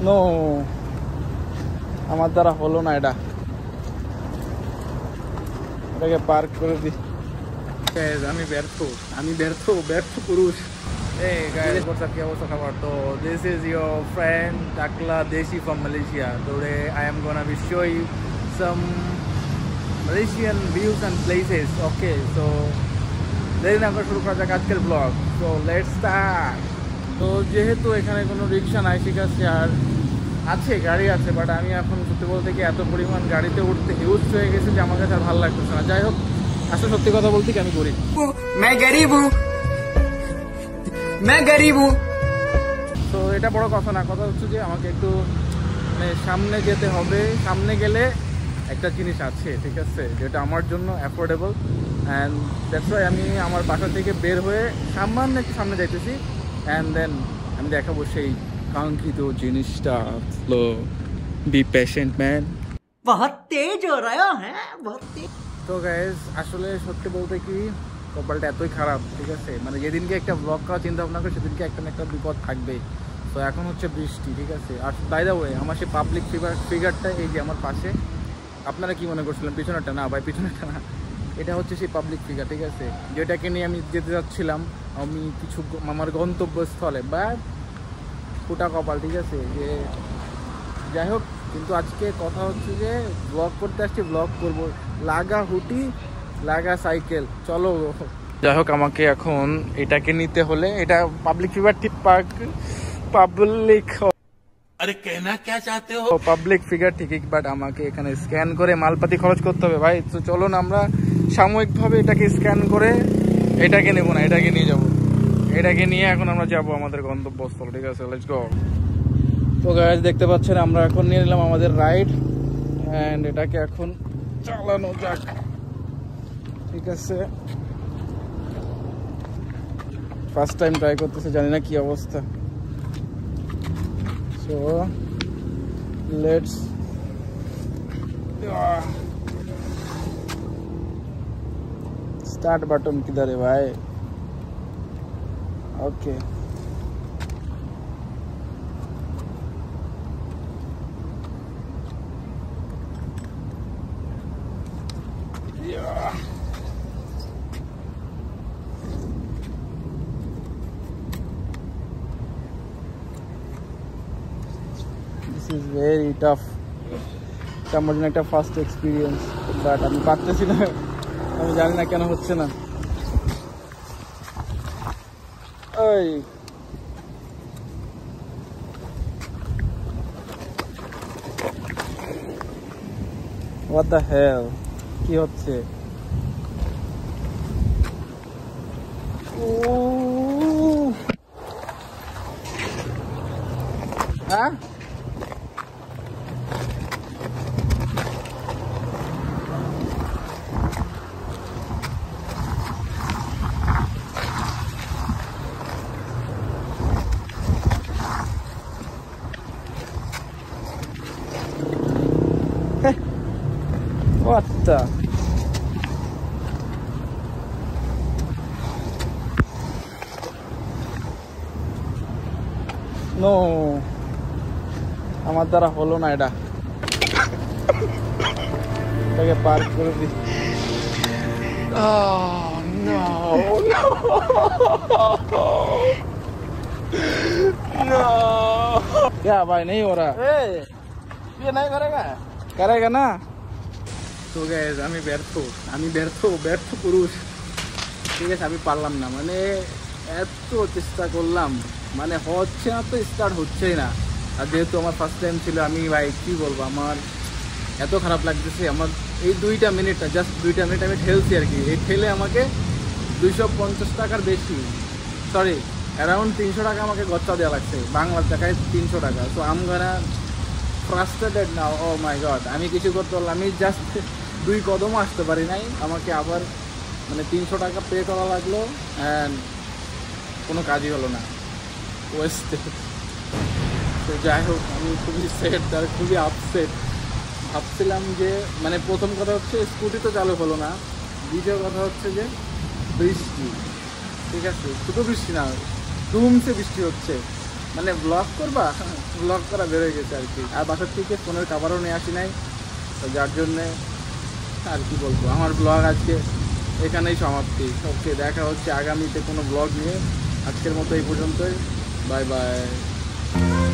No, আমার দ্বারা হলো না, এটাকে পার্ক করে দিই। আমি ব্যর্থ, ব্যর্থ পুরুষ। Hey guys, what's up? What's up? So this is your friend Takla Desi from Malaysia. Today I am gonna be showing you some Malaysian views and places. Okay, so দেরি না করে শুরু করা যাক আজকের ব্লগ। So let's start. তো যেহেতু এখানে কোনো রিক্সা নাই, ঠিক আছে, আর আছে গাড়ি আছে, বাট আমি এখন সত্যি বলতে কি এত পরিমাণ গাড়িতে উঠতে হিউজ হয়ে গেছে যে আমার কাছে আর ভালো লাগতেছে না। যাই হোক, আসলে সত্যি কথা বলতে কি আমি গরিব, তো এটা বড় কথা না। কথা হচ্ছে যে আমাকে একটু মানে সামনে যেতে হবে। সামনে গেলে একটা জিনিস আছে, ঠিক আছে, যেটা আমার জন্য অ্যাফোর্ডেবল, অ্যান্ড দ্যাটস ওয়াই আমি আমার বাসা থেকে বের হয়ে সামান্য একটু সামনে যাইতেছি, অ্যান্ড দেন আমি দেখাবো সেই কাঙ্ক্ষিত জিনিসটা। বি পেশেন্ট ম্যান, বহুত তেজ হো রহা হ্যাঁ, বহুত তেজ। তো গাইস, আসলে সত্যি বলতে কি কপালটা এতই খারাপ, ঠিক আছে, মানে যেদিনকে একটা ব্লগ করার চিন্তা ভাবনা করে সেদিনকে একটা না একটা বিপদ থাকবেই। তো এখন হচ্ছে বৃষ্টি, ঠিক আছে। আর বাই দ্য ওয়ে, আমার সেই পাবলিক ফিগারটা এই যে আমার পাশে, আপনারা কি মনে করছিলেন পিছনেরটা? না ভাই, পিছনেরটা না, এটা হচ্ছে সেই পাবলিক ফিগার, ঠিক আছে, যেটাকে নিয়ে আমি যেতে যাচ্ছিলাম আমি কিছু আমার গন্তব্যস্থলে। বা ফুটা কপাল, ঠিক আছে, যে যাই হোক। কিন্তু আজকে কথা হচ্ছে যে ব্লগ করতে আসছি, ব্লগ করবো, লাগা হুটি লাগা সাইকেল, চলো। যাই হোক, আমাকে এখন এটাকে নিতে হলে, এটা পাবলিক ফিগার, ঠিক পাবলিক, আরে কেনা কে চাতে হো, পাবলিক ফিগার ঠিকই, বাট আমাকে এখানে স্ক্যান করে মালপাতি খরচ করতে হবে ভাই। তো চলো না আমরা সাময়িকভাবে এটাকে স্ক্যান করে এটাকে নেবো না, এটাকে নিয়ে যাবো। এটাকে নিয়ে এখন আমরা যাবো আমাদের গন্তব্যস্থল, ঠিক আছে, লেটস গো। তো গাইস, দেখতে পাচ্ছেন আমরা এখন নিয়ে নিলাম আমাদের রাইড, অ্যান্ড এটাকে এখন চালানো যাক, ঠিক আছে। ফার্স্ট টাইম ট্রাই করতেছে, জানি না কি অবস্থা। সো লেটস स्टार्ट बटन किधर है भाई? Okay, this is very tough. আমার জন্য একটা ফার্স্ট এক্সপিরিয়েন্স, বাট আমি পারতেছি না, আমি জানি না কেন হচ্ছে না। ওই what the hell, কি হচ্ছে? হ্যাঁ, what the? No, আমার দ্বারা হলো না, এটাকে পার্ক করে দিই। Oh no, no, no, क्या भाई, नहीं हो रहा, ये नहीं करेगा ना। তো গাইস, আমি ব্যর্থ পুরুষ, ঠিক আছে, আমি পারলাম না, মানে এত চেষ্টা করলাম, মানে হচ্ছে না, তো স্টার্ট হচ্ছেই না। আর যেহেতু আমার ফার্স্ট টাইম ছিল, আমি ভাই কি বলবো, আমার এত খারাপ লাগতেছে। আমার এই 2 মিনিট, জাস্ট 2 মিনিট আমি ঠেলছি আর কি। এই ঠেলে আমাকে 250 টাকার বেশি, সরি অ্যারাউন্ড 300 টাকা আমাকে গচ্চা দেওয়া লাগছে, বাংলার টাকায় 300 টাকা। সো আম গানা ফ্রাস্ট্রেটেড নাও, ও মাই গড, আমি কিছু করতে পারলাম, আমি জাস্ট 2 কদমও আসতে পারি নাই, আমাকে আবার মানে 300 টাকা পে করা লাগলো, অ্যান্ড কোনো কাজই হলো না, ওয়েস্টে। তো যাই হোক, আমি খুবই সেট আর খুবই আপসেট। ভাবছিলাম যে মানে প্রথম কথা হচ্ছে স্কুটি তো চালু হলো না, দ্বিতীয় কথা হচ্ছে যে বৃষ্টি, ঠিক আছে, শুধু বৃষ্টি না, ধুমসে বৃষ্টি হচ্ছে, মানে ব্লগ করবা, ব্লগ করা বেরোয় গেছে আর কি। আর বাসার থেকে ফোনের কাভারও নিয়ে আসি নাই, তো যার জন্যে আর কি বলবো, আমার ব্লগ আজকে এখানেই সমাপ্তি। ওকে, দেখা হচ্ছে আগামীতে কোনো ব্লগ নিয়ে। আজকের মতো এই পর্যন্তই, বাই বাই।